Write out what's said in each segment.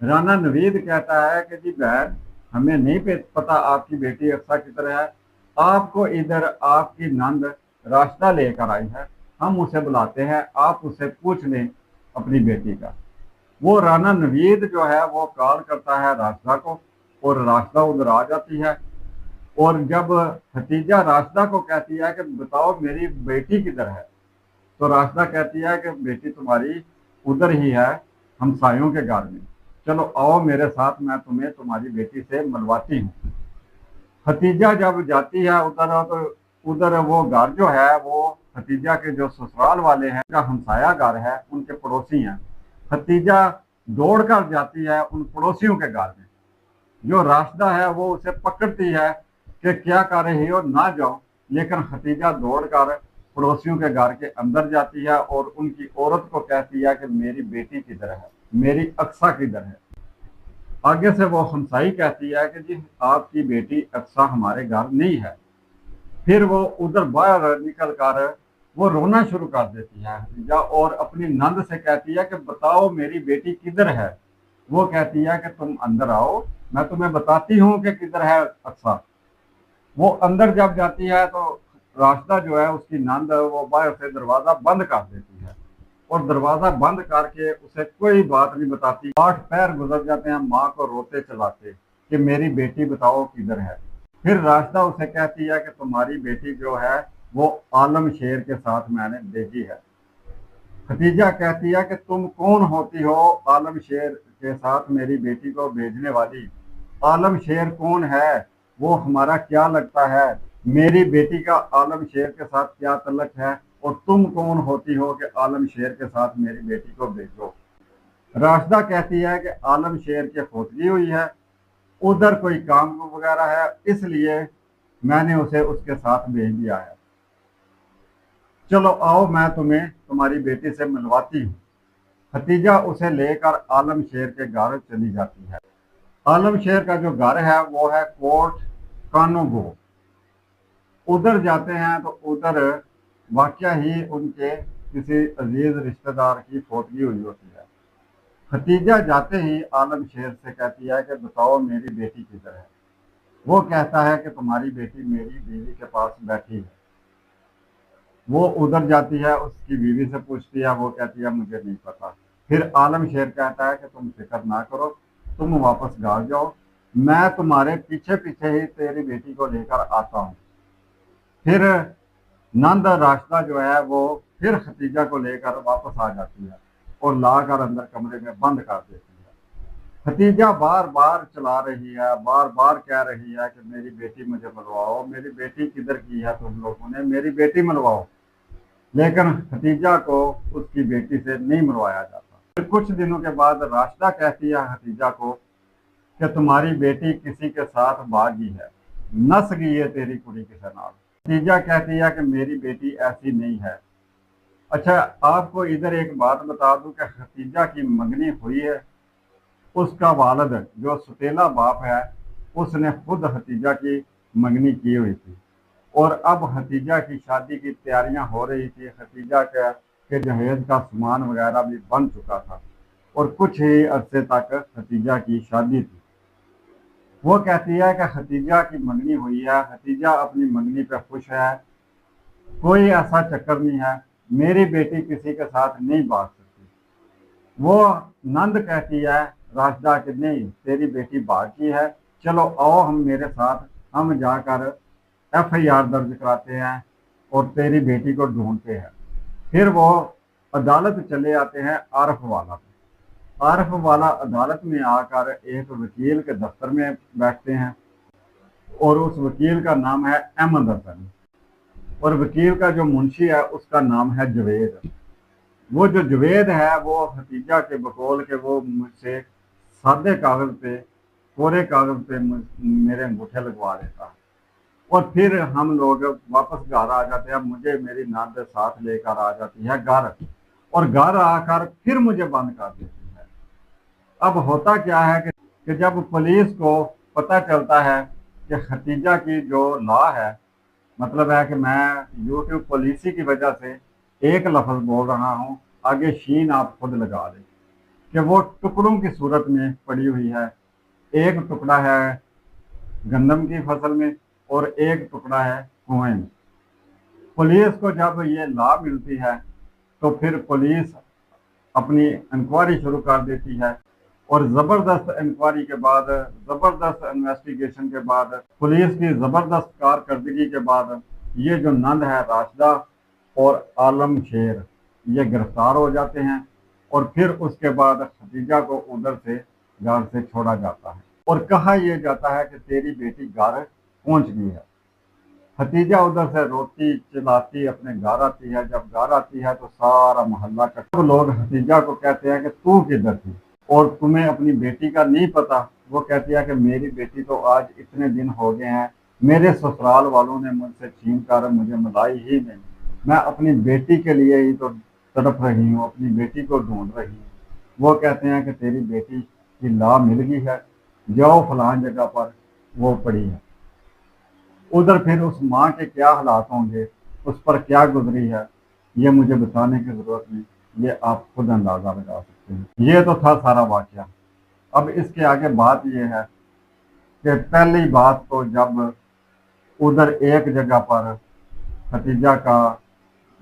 رانا نوید کہتا ہے کہ جی بہن ہمیں نہیں پتا آپ کی بیٹی اقصیٰ کدھر ہے، آپ کو ادھر آپ کی نند راشدہ لے کر آئی ہے، ہم اسے بلاتے ہیں، آپ اسے پوچھ لیں اپنی بیٹی کا۔ وہ رانا نوید جو ہے وہ کال کرتا ہے راشدہ کو، اور راشدہ ادھر آ جاتی ہے، اور جب ختیجہ راشدہ کو کہتی ہے کہ بتاؤ میری بیٹی کدھر ہے، تو راشدہ کہتی ہے کہ بیٹی تمہاری ادھر ہی ہے ہمسایوں کے گھر میں، چلو آؤ میرے ساتھ، میں تمہیں تمہاری بیٹی سے ملواتی ہوں۔ ختیجہ جب جاتی ہے ادھر، تو ادھر وہ گھر جو ہے وہ ختیجہ کے جو سسرال والے ہیں کا ہمسایہ گھر ہے، ان کے پڑوسی ہیں۔ ختیجہ دوڑ کر جاتی ہے ان پڑوسیوں کے گھر میں، جو راشدہ ہے وہ اسے پکڑتی ہے کہ کیا کر رہی ہو، نہ جاؤ، لیکن ختیجہ دوڑ کر پڑوسیوں کے گھر کے اندر جاتی ہے اور ان کی عورت کو کہتی ہے کہ میری بیٹی کدھر ہے، میری اقصیٰ کدھر ہے۔ آگے سے وہ ہمسائی کہتی ہے کہ جی آپ کی بیٹی اقصیٰ ہمارے گھر نہیں ہے۔ پھر وہ ادھر باہر نکل کر وہ رونا شروع کر دیتی ہے، اور اپنی نند سے کہتی ہے کہ بتاؤ میری بیٹی کدھر ہے۔ وہ کہتی ہے کہ تم اندر آؤ، میں تمہیں بتاتی ہوں کہ کدھر ہے اقصیٰ۔ وہ اندر جب جاتی ہے تو راشدہ جو ہے اس کی نند وہ باہر سے دروازہ بند کر دیتی ہے، اور دروازہ بند کر کے اسے کوئی بات نہیں بتاتی۔ 8 پہر گزر جاتے ہیں ماں کو روتے چلاتے کہ میری بیٹی بتاؤ کدھر ہے۔ پھر راشدہ اسے کہتی ہے کہ تمہاری بیٹی جو ہے وہ عالم شیر کے ساتھ میں نے بھیجی ہے۔ ختیجہ کہتی ہے کہ تم کون ہوتی ہو عالم شیر کے ساتھ میری بیٹی کو بھیجنے والی؟ عالم شیر کون ہے؟ وہ ہمارا کیا لگتا ہے؟ میری بیٹی کا عالم شیر کے ساتھ کیا تعلق ہے؟ اور تم کون ہوتی ہو کہ عالم شیر کے ساتھ میری بیٹی کو بھیجو؟ راشدہ کہتی ہے کہ عالم شیر کی فوتگی ہوئی ہے، ادھر کوئی کام وغیرہ ہے، اس لیے میں نے اسے اس کے ساتھ بھیج دیا ہے، چلو آؤ میں تمہیں تمہاری بیٹی سے ملواتی ہوں۔ ختیجہ اسے لے کر عالم شیر کے گھر چلی جاتی ہے۔ عالم شیر کا جو گھر ہے وہ ہے کوٹ کانو گو۔ ادھر جاتے ہیں تو ادھر واقعہ ہی ان کے کسی عزیز رشتہ دار کی فوتگی ہوئی ہوتی ہے۔ ختیجہ جاتے ہی عالم شیر سے کہتی ہے کہ بتاؤ میری بیٹی کدھر ہے۔ وہ کہتا ہے کہ تمہاری بیٹی میری بیوی کے پاس بیٹھی ہے۔ وہ ادھر جاتی ہے، اس کی بیوی سے پوچھتی ہے، وہ کہتی ہے مجھے نہیں پتا۔ پھر عالم شیر کہتا ہے کہ تم فکر نہ کرو، تم واپس گھر جاؤ، میں تمہارے پیچھے پیچھے ہی تیری بیٹی کو لے کر آتا ہوں۔ پھر نند راشدہ جو ہے وہ پھر ختیجہ کو لے کر واپس آ جاتی ہے اور لا کر اندر کمرے میں بند کر دیتی ہے۔ ختیجہ بار بار چلا رہی ہے، بار بار کہہ رہی ہے کہ میری بیٹی مجھے ملواؤ، میری بیٹی کدھر کی ہے تم لوگوں نے، میری بیٹی ملواؤ، لیکن ختیجہ کو اس کی بیٹی سے نہیں ملوایا جاتا۔ پھر کچھ دنوں کے بعد راشدہ کہتی ہے ختیجہ کو کہ تمہاری بیٹی کسی کے ساتھ بھاگی ہے، نس گئی ہے تیری کڑی کسی نال۔ ختیجہ کہتی ہے کہ میری بیٹی ایسی نہیں ہے۔ اچھا آپ کو ادھر ایک بات بتا دوں کہ ختیجہ کی منگنی ہوئی ہے، اس کا والد جو ستیلا باپ ہے اس نے خود ختیجہ کی منگنی کی ہوئی تھی، اور اب ختیجہ کی شادی کی تیاریاں ہو رہی تھی۔ ختیجہ کے جہیز کا سامان وغیرہ بھی بن چکا تھا، اور کچھ ہی عرصے تک ختیجہ کی شادی تھی۔ وہ کہتی ہے کہ ختیجہ کی منگنی ہوئی ہے، ختیجہ اپنی منگنی پہ خوش ہے، کوئی ایسا چکر نہیں ہے، میری بیٹی کسی کے ساتھ نہیں بھاگ سکتی۔ وہ نند کہتی ہے راشدہ کہ نہیں، تیری بیٹی بھاگی ہے، چلو آؤ ہم میرے ساتھ، ہم جا کر FIR درج کراتے ہیں اور تیری بیٹی کو ڈھونڈتے ہیں۔ پھر وہ عدالت چلے آتے ہیں عارف والا پہ۔ عارف والا عدالت میں آ کر ایک وکیل کے دفتر میں بیٹھتے ہیں، اور اس وکیل کا نام ہے احمد حسن، اور وکیل کا جو منشی ہے اس کا نام ہے جوید۔ وہ جو جوید ہے وہ ختیجہ کے بقول کہ وہ مجھ سے سادے کاغذ پہ، کورے کاغذ پہ میرے انگوٹھے لگوا دیتا، اور پھر ہم لوگ واپس گھر آ جاتے ہیں، مجھے میری نند ساتھ لے کر آ جاتی ہے گھر، اور گھر آ کر پھر مجھے بند کر دیتی ہے۔ اب ہوتا کیا ہے کہ جب پولیس کو پتہ چلتا ہے کہ ختیجہ کی جو لا ہے، مطلب ہے کہ میں یوٹیوب پالیسی کی وجہ سے ایک لفظ بول رہا ہوں، آگے شین آپ خود لگا لیں، کہ وہ ٹکڑوں کی صورت میں پڑی ہوئی ہے، ایک ٹکڑا ہے گندم کی فصل میں اور ایک ٹکڑا ہے کنویں میں۔ پولیس کو جب یہ لا ملتی ہے تو پھر پولیس اپنی انکوائری شروع کر دیتی ہے، اور زبردست انکوائری کے بعد، زبردست انویسٹیگیشن کے بعد، پولیس کی زبردست کارکردگی کے بعد یہ جو نند ہے راشدہ اور عالم شیر یہ گرفتار ہو جاتے ہیں، اور پھر اس کے بعد ختیجہ کو ادھر سے گھر سے چھوڑا جاتا ہے اور کہا یہ جاتا ہے کہ تیری بیٹی گھر پہنچ گئی ہے۔ ختیجہ ادھر سے روتی چلاتی اپنے گھر آتی ہے، جب گھر آتی ہے تو سارا محلہ کا سب لوگ ختیجہ کو کہتے ہیں کہ تو کدھر تھی اور تمہیں اپنی بیٹی کا نہیں پتا؟ وہ کہتی ہے کہ میری بیٹی تو آج اتنے دن ہو گئے ہیں، میرے سسرال والوں نے مجھ سے چھین کر مجھے ملائی ہی نہیں، میں اپنی بیٹی کے لیے ہی تو تڑپ رہی ہوں، اپنی بیٹی کو ڈھونڈ رہی ہوں۔ وہ کہتے ہیں کہ تیری بیٹی کی لا مل گئی ہے، جاؤ فلاں جگہ پر وہ پڑی ہے۔ ادھر پھر اس ماں کے کیا حالات ہوں گے، اس پر کیا گزری ہے، یہ مجھے بتانے کی ضرورت نہیں، یہ آپ خود اندازہ لگا سکتے ہیں۔ یہ تو تھا سارا واقعہ۔ اب اس کے آگے بات یہ ہے کہ پہلی بات تو جب ادھر ایک جگہ پر ختیجہ کا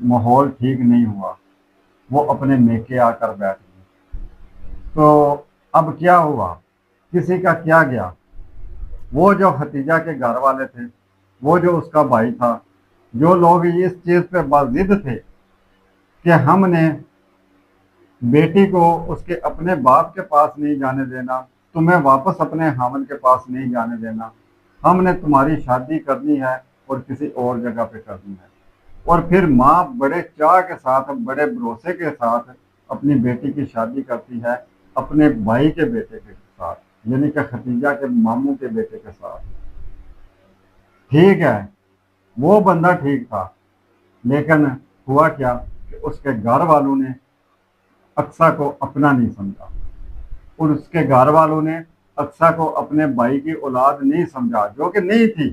ماحول ٹھیک نہیں ہوا، وہ اپنے میکے آ کر بیٹھ گئی، تو اب کیا ہوا، کسی کا کیا گیا؟ وہ جو ختیجہ کے گھر والے تھے، وہ جو اس کا بھائی تھا، جو لوگ اس چیز پہ باضد تھے کہ ہم نے بیٹی کو اس کے اپنے باپ کے پاس نہیں جانے دینا، تمہیں واپس اپنے حامل کے پاس نہیں جانے دینا، ہم نے تمہاری شادی کرنی ہے اور کسی اور جگہ پہ کرنی ہے۔ اور پھر ماں بڑے چاہ کے ساتھ، بڑے بھروسے کے ساتھ اپنی بیٹی کی شادی کرتی ہے اپنے بھائی کے بیٹے کے ساتھ، یعنی کہ ختیجہ کے ماموں کے بیٹے کے ساتھ۔ ٹھیک ہے، وہ بندہ ٹھیک تھا، لیکن ہوا کیا کہ اس کے گھر والوں نے اقصیٰ کو اپنا نہیں سمجھا، اور اس کے گھر والوں نے اقصیٰ کو اپنے بھائی کی اولاد نہیں سمجھا، جو کہ نہیں تھی،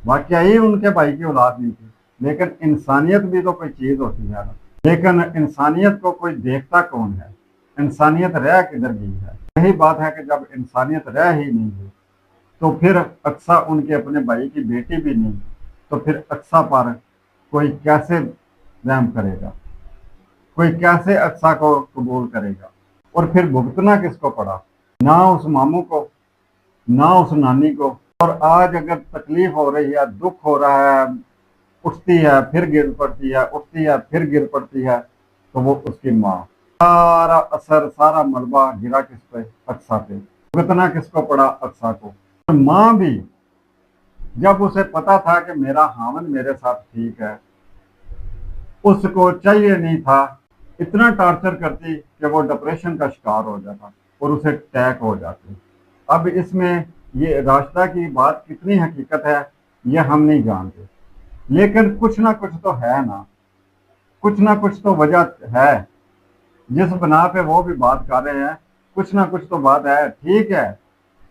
واقعی ان کے بھائی کی اولاد نہیں تھی، لیکن انسانیت بھی تو کوئی چیز ہوتی ہے نا۔ لیکن انسانیت کو کوئی دیکھتا کون ہے؟ انسانیت رہ کدھر گئی ہے؟ یہی بات ہے کہ جب انسانیت رہ ہی نہیں ہے تو پھر اقصیٰ ان کے اپنے بھائی کی بیٹی بھی نہیں، تو پھر اقصیٰ پر کوئی کیسے رحم کرے گا، کوئی کیسے اقصیٰ کو قبول کرے گا؟ اور پھر بھگتنا کس کو پڑا؟ نہ اس ماموں کو، نہ اس نانی کو۔ اور آج اگر تکلیف ہو رہی ہے، دکھ ہو رہا ہے، اٹھتی ہے پھر گر پڑتی ہے، اٹھتی ہے پھر گر پڑتی ہے، تو وہ اس کی ماں، سارا اثر سارا ملبہ گرا کس پہ؟ اقصیٰ پہ۔ بھگتنا کس کو پڑا؟ اقصیٰ کو۔ اور ماں بھی جب اسے پتا تھا کہ میرا حامد میرے ساتھ ٹھیک ہے، اس کو چاہیے نہیں تھا اتنا ٹارچر کرتی کہ وہ ڈپریشن کا شکار ہو جاتا اور اسے اٹیک ہو جاتے۔ اب اس میں یہ راشدہ کی بات کتنی حقیقت ہے یہ ہم نہیں جانتے، لیکن کچھ نہ کچھ تو ہے نا، کچھ نہ کچھ تو وجہ ہے جس بنا پہ وہ بھی بات کر رہے ہیں، کچھ نہ کچھ تو بات ہے۔ ٹھیک ہے،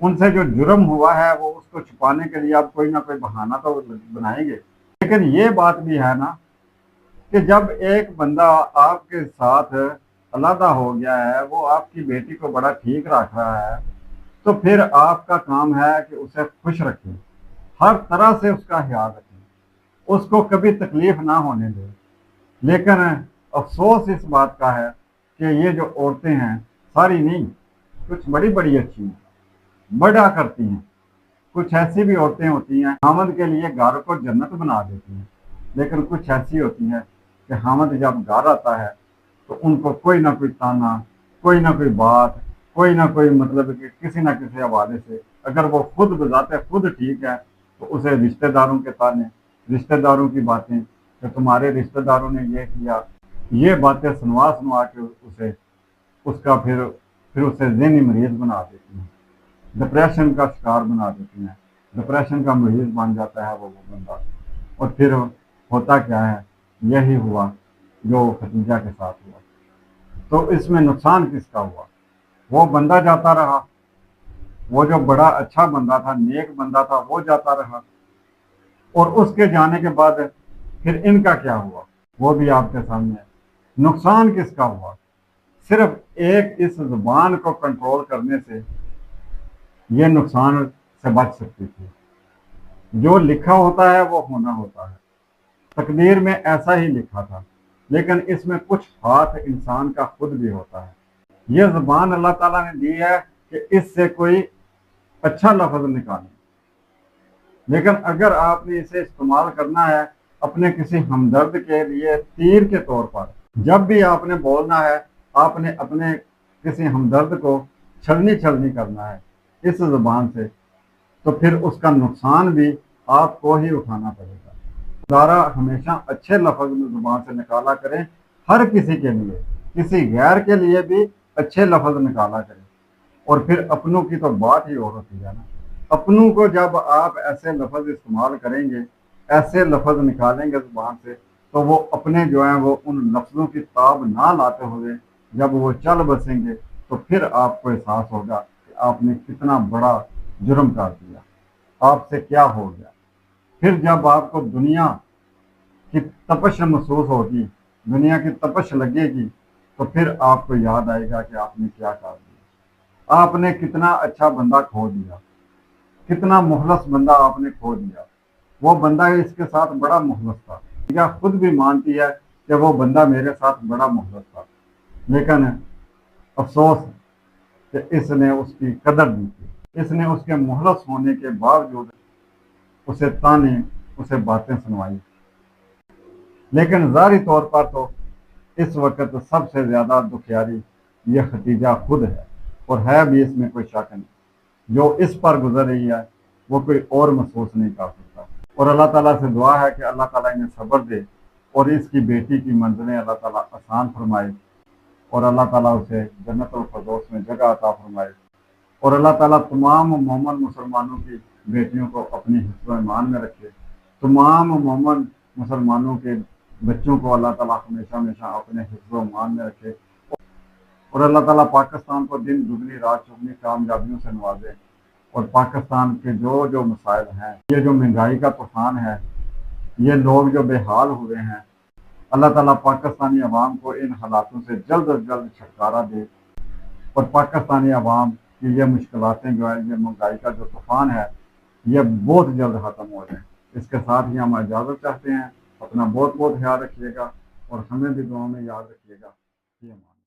ان سے جو جرم ہوا ہے وہ اس کو چھپانے کے لیے آپ کوئی نہ کوئی بہانہ تو بنائیں گے، لیکن یہ بات بھی ہے نا کہ جب ایک بندہ آپ کے ساتھ علیحدہ ہو گیا ہے، وہ آپ کی بیٹی کو بڑا ٹھیک رکھ رہا ہے، تو پھر آپ کا کام ہے کہ اسے خوش رکھیں، ہر طرح سے اس کا خیال رکھیں، اس کو کبھی تکلیف نہ ہونے دیں۔ لیکن افسوس اس بات کا ہے کہ یہ جو عورتیں ہیں، ساری نہیں، کچھ بڑی بڑی اچھی ہیں، بڑا کرتی ہیں، کچھ ایسی بھی عورتیں ہوتی ہیں حامد کے لیے گھر کو جنت بنا دیتی ہیں، لیکن کچھ ایسی ہوتی ہیں کہ حامد جب گھر آتا ہے تو ان کو کوئی نہ کوئی تانا، کوئی نہ کوئی بات، کوئی نہ کوئی مطلب کہ کسی نہ کسی حوالے سے، اگر وہ خود بذات خود ٹھیک ہے تو اسے رشتہ داروں کے تانے، رشتہ داروں کی باتیں کہ تمہارے رشتہ داروں نے یہ کیا، یہ باتیں سنوا سنوا کے اسے اس کا پھر اسے ذہنی مریض بنا دیتی ہیں، ڈپریشن کا شکار بنا دیتی ہیں، ڈپریشن کا مریض بن جاتا ہے وہ بندہ۔ اور پھر ہوتا کیا ہے؟ یہی ہوا جو ختیجہ کے ساتھ ہوا۔ تو اس میں نقصان کس کا ہوا؟ وہ بندہ جاتا رہا، وہ جو بڑا اچھا بندہ تھا، نیک بندہ تھا، وہ جاتا رہا، اور اس کے جانے کے بعد پھر ان کا کیا ہوا وہ بھی آپ کے سامنے ہے۔ نقصان کس کا ہوا؟ صرف ایک اس زبان کو کنٹرول کرنے سے یہ نقصان سے بچ سکتی تھی۔ جو لکھا ہوتا ہے وہ ہونا ہوتا ہے، تقدیر میں ایسا ہی لکھا تھا، لیکن اس میں کچھ ہاتھ انسان کا خود بھی ہوتا ہے۔ یہ زبان اللہ تعالیٰ نے دی ہے کہ اس سے کوئی اچھا لفظ نکالے، لیکن اگر آپ نے اسے استعمال کرنا ہے اپنے کسی ہمدرد کے لیے تیر کے طور پر، جب بھی آپ نے بولنا ہے آپ نے اپنے کسی ہمدرد کو چھلنی کرنا ہے اس زبان سے، تو پھر اس کا نقصان بھی آپ کو ہی اٹھانا پڑے گا۔ ادارہ ہمیشہ اچھے لفظ زبان سے نکالا کریں، ہر کسی کے لیے، کسی غیر کے لیے بھی اچھے لفظ نکالا کریں۔ اور پھر اپنوں کی تو بات ہی اور ہوتی ہے نا، اپنوں کو جب آپ ایسے لفظ استعمال کریں گے، ایسے لفظ نکالیں گے زبان سے، تو وہ اپنے جو ہیں وہ ان لفظوں کی تاب نہ لاتے ہوئے جب وہ چل بسیں گے تو پھر آپ کو احساس ہوگا کہ آپ نے کتنا بڑا جرم کر دیا، آپ سے کیا ہو گیا۔ پھر جب آپ کو دنیا کی تپش محسوس ہوگی، دنیا کی تپش لگے گی، تو پھر آپ کو یاد آئے گا کہ آپ نے کیا کر دیا، آپ نے کتنا اچھا بندہ کھو دیا، کتنا مخلص بندہ آپ نے کھو دیا۔ وہ بندہ اس کے ساتھ بڑا مخلص تھا، یا خود بھی مانتی ہے کہ وہ بندہ میرے ساتھ بڑا مخلص تھا، لیکن افسوس کہ اس نے اس کی قدر نہیں کی، اس نے اس کے مخلص ہونے کے باوجود اسے تانے، اسے باتیں سنوائی۔ لیکن ظاہری طور پر تو اس وقت سب سے زیادہ دکھیاری یہ ختیجہ خود ہے، اور ہے بھی، اس میں کوئی شک نہیں۔ جو اس پر گزر رہی ہے وہ کوئی اور محسوس نہیں کر سکتا، اور اللہ تعالیٰ سے دعا ہے کہ اللہ تعالیٰ انہیں صبر دے اور اس کی بیٹی کی منزلیں اللہ تعالیٰ آسان فرمائے، اور اللہ تعالیٰ اسے جنت الفردوس میں جگہ عطا فرمائے، اور اللہ تعالیٰ تمام مومن مسلمانوں کی بیٹیوں کو اپنی حفظ و ایمان میں رکھے، تمام مومن مسلمانوں کے بچوں کو اللہ تعالیٰ ہمیشہ اپنے حفظ و ایمان میں رکھے، اور اللہ تعالیٰ پاکستان کو دن دگنی رات چگنی کامیابیوں سے نوازے، اور پاکستان کے جو مسائل ہیں، یہ جو مہنگائی کا طوفان ہے، یہ لوگ جو بے حال ہوئے ہیں، اللہ تعالیٰ پاکستانی عوام کو ان حالاتوں سے جلد از جلد چھٹکارا دے، اور پاکستانی عوام کی یہ مشکلاتیں جو ہیں، یہ مہنگائی کا جو طوفان ہے، یہ بہت جلد ختم ہو جائیں۔ اس کے ساتھ ہی ہم اجازت چاہتے ہیں، اپنا بہت خیال رکھیے گا، اور ہمیں بھی دعاؤں میں یاد رکھیے گا۔